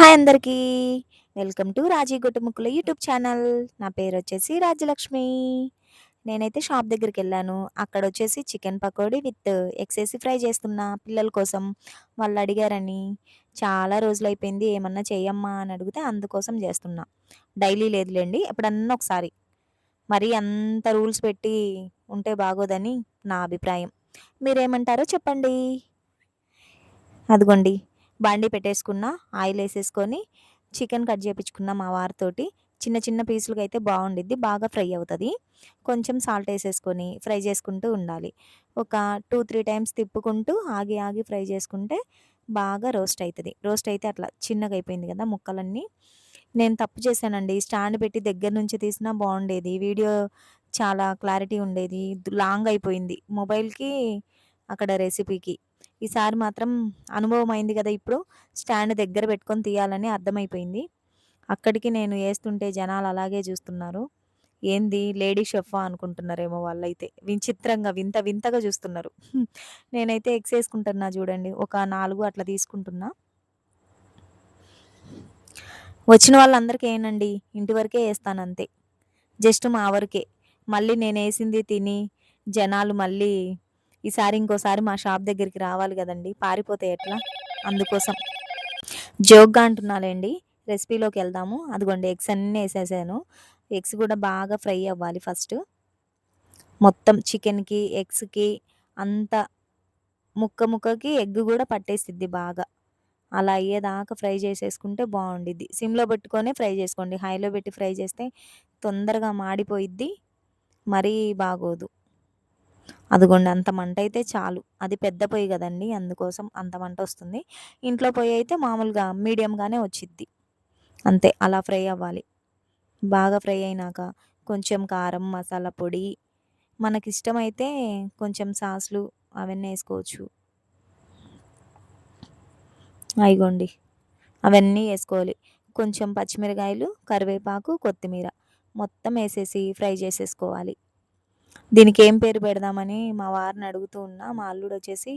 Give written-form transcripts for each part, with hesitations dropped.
Hi అందరికీ. Welcome to Raji Guttumukkala YouTube channel. నా పేరొచ్చేసి రాజ్యలక్ష్మి. నేనైతే షాప్ దగ్గరికెళ్ళాను. అక్కడొచ్చేసి చికెన్ పకోడీ విత్ ఎగ్స్ ఏసి ఫ్రై చేస్తున్నా పిల్లల కోసం. వాళ్ళడిగారని. చాలా రోజులైపోయింది ఏమన్నా చెయ్యమ్మా అని అడిగితే అందుకోసం చేస్తున్నా. డైలీ లేదులెండి. ఎప్పుడన్నా ఒకసారి. మరీ అంత రూల్స్ పెట్టి ఉంటే బాగోదని నా అభిప్రాయం. మీరేమంటారో చెప్పండి? అదిగోండి. బాండీ పెట్టేసుకున్నా. ఆయిలేసేసుకొని చికెన్ కట్ జేపిచ్చుకున్నా మా వారితోటి. చిన్న చిన్న పీసులుగా అయితే బావుండిద్ది. బాగా ఫ్రై అవుతది. కొంచెం సాల్ట్ ఏసేసుకొని ఫ్రై చేసుకుంటూ ఉండాలి. ఒక 2, 3 టైమ్స్ తిప్పుకుంటూ ఆగి ఆగి ఫ్రై చేసుకుంటే బాగా రోస్ట్ అయితది. రోస్ట్ అయితే అట్లా చిన్నగయిపోయింది గదా! ముక్కలన్నీ. నేను తప్పు చేశానండి. స్టాండ్ పెట్టి దగ్గర నుంచి తీసినా బావుండేది. వీడియో చాలా క్లారిటీ ఉండేది. లాంగ్ అయిపోయింది. మొబైల్‌కి, అక్కడ రెసిపీకి. ఈసారి మాత్రం అనుభవం అయింది గదా! ఇప్పుడు. స్టాండ్ దగ్గర పెట్టుకొని తీయాలని అర్థమైపోయింది. అక్కడికి నేను ఏస్తుంటే జనాలు అలాగే జూస్తున్నారు. ఏంది లేడీ షెఫా అనుకుంటున్నారేమో వాళ్ళైతే. విచిత్రంగా వింత వింతగా జూస్తున్నారు. నేనైతే ఎగ్స్ ఏసుకుంటున్నా జూడండి. ఒక 4 అట్లా తీసుకుంటున్నా. వచ్చిన వాళ్ళందరికి ఏయనండి. ఇంటి వరకే ఏస్తానంతే. జస్ట్ మా వరకే. మళ్ళీ నేనేసింది తిని జనాలు మళ్ళీ ఈసారి ఇంకోసారి మా షాప్ దగ్గరికి రావాలి గదండీ! పారిపోతే ఎట్లా? అందుకోసం. జోక్‌గా అంటున్నాలెండి. రెసిపీలోకెళ్దాము. అదిగోండి ఎగ్స్ అన్నీ ఏసేసాను. ఎగ్స్ గూడా బాగా ఫ్రై అవ్వాలి ఫస్ట్. మొత్తం చికెన్‌కి, ఎగ్స్‌కి అంతా ముక్కకి ఎగ్ గూడా పట్టేసిద్ది బాగా. అలా అయ్యేదాకా ఫ్రై చేసేసుకుంటే బావుండిద్ది. సిమ్‌లో పెట్టుకొనే ఫ్రై చేసుకోండి. హైలో పెట్టి ఫ్రై చేస్తే తొందరగా మాడిపోయిద్ది. మరీ బాగోదు. అదిగోండి అంత మంటయితే చాలు. అది పెద్ద పొయ్యి గదండీ! అందుకోసం అంత మంటొస్తుంది. ఇంట్లో పొయ్యయితే మామూలుగా మీడియంగానే వచ్చిద్ది. అంతే అలా ఫ్రై అవ్వాలి. బాగా ఫ్రై అయినాక కొంచెం కారం, మసాలా పొడి, మనకిష్టమైతే కొంచెం సాస్‌లు అవన్నీ ఏసుకోవచ్చు. అయిగోండి. అవన్నీ ఏసుకోవాలి. కొంచెం పచ్చిమిరగాయలు, కరివేపాకు, కొత్తిమీర మొత్తం ఏసేసి ఫ్రై చేసేసుకోవాలి. దీనికేం పేరు పెడదామని మా వారిని అడుగుతూ ఉన్నా. మా అల్లుడొచ్చేసి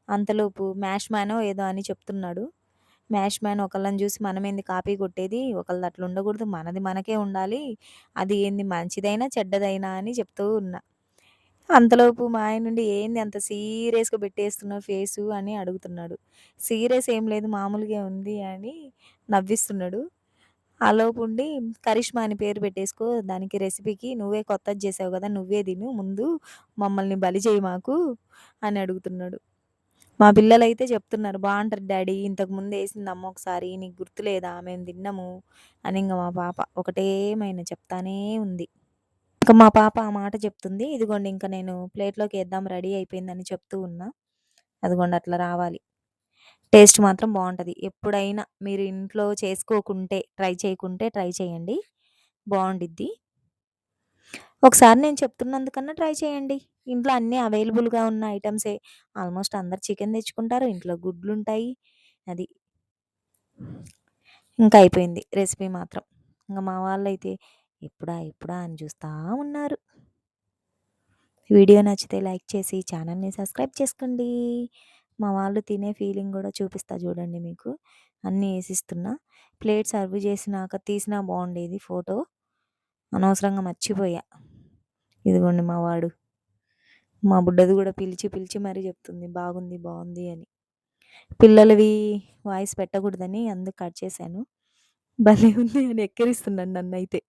అంతలోపు మ్యాష్ మ్యానో ఏదో అని చెప్తున్నాడు. మ్యాష్ మ్యాన్ ఒకళ్ళని జూసి మనమేంది కాపీ కొట్టేది. ఒకళ్ళది అట్లా ఉండకూడదు. మనది మనకే ఉండాలి. అది ఏంది మంచిదైనా, చెడ్డదైనా అని చెప్తూ ఉన్నా. అంతలోపు మా ఆయనుండి ఏంది అంత సీరియస్‌గా పెట్టేస్తున్నావు ఫేసు అని అడుగుతున్నాడు. సీరియస్ ఏం లేదు మామూలుగే ఉంది అని నవ్విస్తున్నాడు. ఆలోపుండి కరిష్మా అని పేరు పెట్టేసుకో దానికి రెసిపీకి. నువ్వే కొత్తది జేసావు గదా! నువ్వే తిను ముందు. మమ్మల్ని బలి చెయ్యి మాకు అని అడుగుతున్నాడు. మా పిల్లలైతే చెప్తున్నారు, "బావుంటది డాడీ ఇంతకుముందేసిందమ్మ ఒకసారి నీకు గుర్తులేదా? మేము తిన్నాము" అని ఇంగ మా పాప ఒకటే మైనా చెప్తానే ఉంది. ఇంక మా పాప ఆ మాట చెప్తుంది. ఇదిగోండి ఇంక నేను ప్లేట్‌లోకేద్దాం రెడీ అయిపోయిందని చెప్తూ ఉన్నా. అదిగోండి అట్లా రావాలి. టేస్ట్ మాత్రం బావుంటది. ఎప్పుడైనా మీరు ఇంట్లో చేసుకోకుంటే, ట్రై చేయకుంటే ట్రై చేయండి. బావుండిద్ది. ఒకసారి నేను చెప్తున్నందుకన్నా ట్రై చేయండి. ఇంట్లో అన్నీ అవైలబుల్‌గా ఉన్న ఐటెమ్సే. ఆల్మోస్ట్ అందరూ చికెన్ తెచ్చుకుంటారు. ఇంట్లో గుడ్లుంటాయి. అది. ఇంక అయిపోయింది రెసిపీ మాత్రం. ఇంగ మా వాళ్ళైతే ఎప్పుడా? ఎప్పుడా? అని చూస్తా ఉన్నారు. వీడియో నచ్చితే లైక్ చేసి ఛానల్‌ని సబ్స్క్రైబ్ చేసుకోండి. మా వాళ్ళు తినే ఫీలింగ్ గూడా చూపిస్తా చూడండి మీకు. అన్నీ ఏసిస్తున్నా. ప్లేట్ సర్వ్ చేసినాక తీసినా బావుండేది ఫోటో. అనవసరంగా మర్చిపోయా. ఇదిగోండి మా వాడు. మా బుడ్డది గూడా పిలిచి పిలిచి మరీ చెప్తుంది బాగుంది, బావుంది అని. పిల్లలవి వాయిస్ పెట్టకూడదని అందుకు కట్ చేశాను. భలే ఉంది అని ఎక్కిరిస్తున్నాడు నన్నైతే.